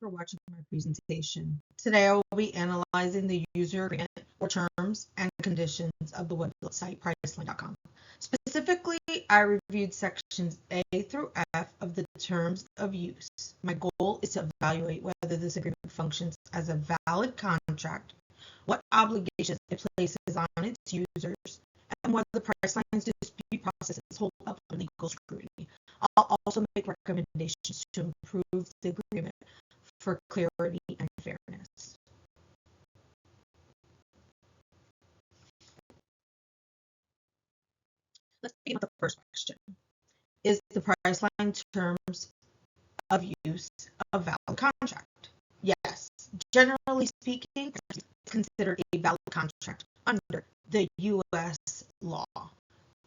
for watching my presentation. Today I will be analyzing the user agreement or terms and conditions of the website Priceline.com. Specifically, I reviewed sections A through F of the terms of use. My goal is to evaluate whether this agreement functions as a valid contract, what obligations it places on its users, and whether the Priceline's dispute processes hold up for legal scrutiny. I'll also make recommendations to improve the agreement for clarity and fairness. Let's begin with the first question. Is the Priceline terms of use a valid contract? Yes. Generally speaking, it's considered a valid contract under the U.S. law.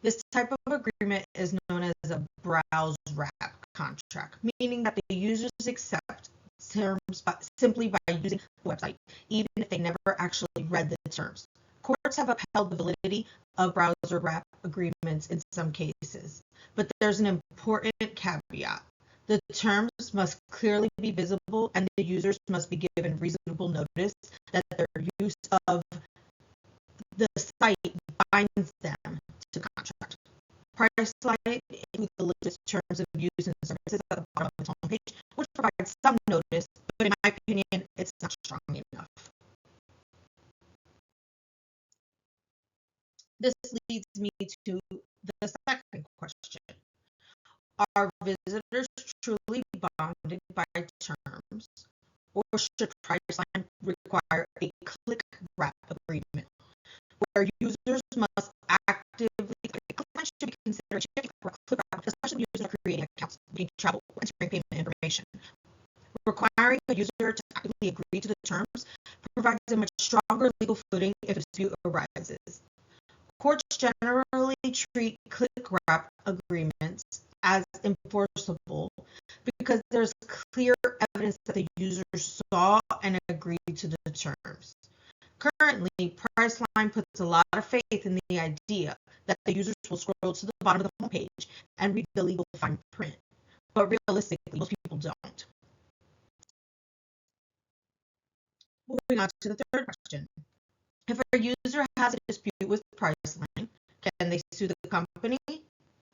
This type of agreement is known as a browse wrap contract, meaning that the users accept terms simply by using the website, even if they never actually read the terms. Courts have upheld the validity of browser wrap agreements in some cases, but there's an important caveat. The terms must clearly be visible and the users must be given reasonable notice that their use of the site binds them to the contract. Priceline includes the list of terms of use and services at the bottom of its homepage, which provides some notice, but in my opinion, it's not strong enough. This leads me to the second question. Are visitors truly bonded by terms, or should Priceline require a click wrap agreement, where users must actively should be considered click wrap, especially users are creating accounts, being travel, entering payment information. Requiring a user to actively agree to the terms provides a much stronger legal footing if a dispute arises. Courts generally treat click wrap agreements as enforceable because there's clear evidence that the user saw and agreed to the terms. Currently, Priceline puts a lot of faith in the idea that the users will scroll to the bottom of the homepage and read the legal fine print, but realistically, most people don't. Moving on to the third question. If a user has a dispute with Priceline, can they sue the company?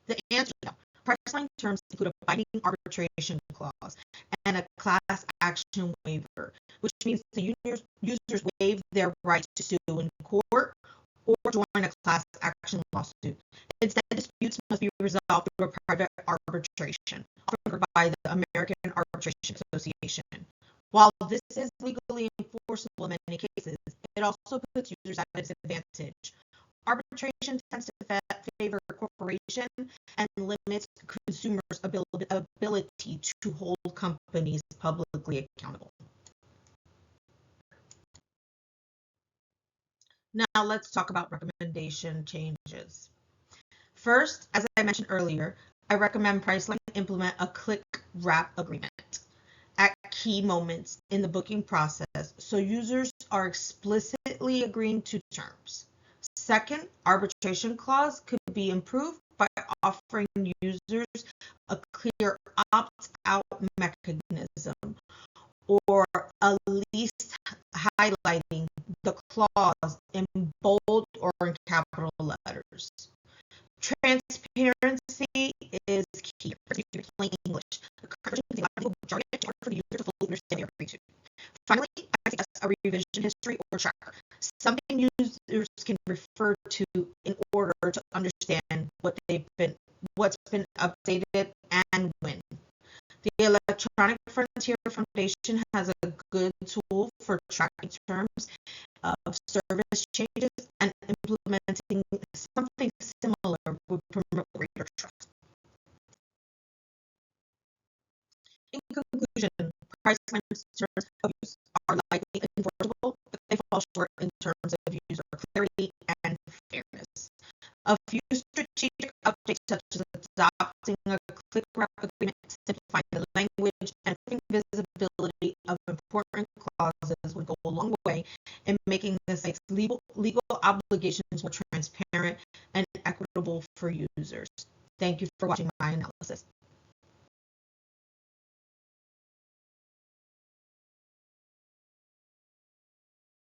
The answer is no. Priceline terms include a binding arbitration clause and a class action waiver, which means the users waive their right to sue in court or join a class action lawsuit. Instead, disputes must be resolved through a private arbitration, offered by the American Arbitration Association. While this is legally enforceable in many cases, it also puts users at a disadvantage. Arbitration tends to favor corporation and limits consumers' ability to hold companies publicly accountable. Now let's talk about recommendation changes. First, as I mentioned earlier, I recommend Priceline implement a click wrap agreement at key moments in the booking process so users are explicitly agreeing to terms. Second, arbitration clause could be improved by offering users a clear opt-out mechanism or at least highlighting the clause in bold or in capital letters. Transparency is key. Plain English. The current version contains a lot of jargon in order for the user to fully understand they are agreeing to. Finally, I suggest a revision history or tracker, something users can refer to in order to understand what's been updated and when. The Electronic Frontier Foundation has a good tool for tracking terms of service changes, and implementing something similar would promote greater trust. In conclusion, Priceline's terms of use are likely enforceable, but they fall short in terms of user clarity and fairness. A few strategic updates, such as adopting a click wrap agreement, simplifying the language, and improving visibility of important clauses, would go a long way in making the site's legal obligations more transparent and equitable for users. Thank you for watching my analysis.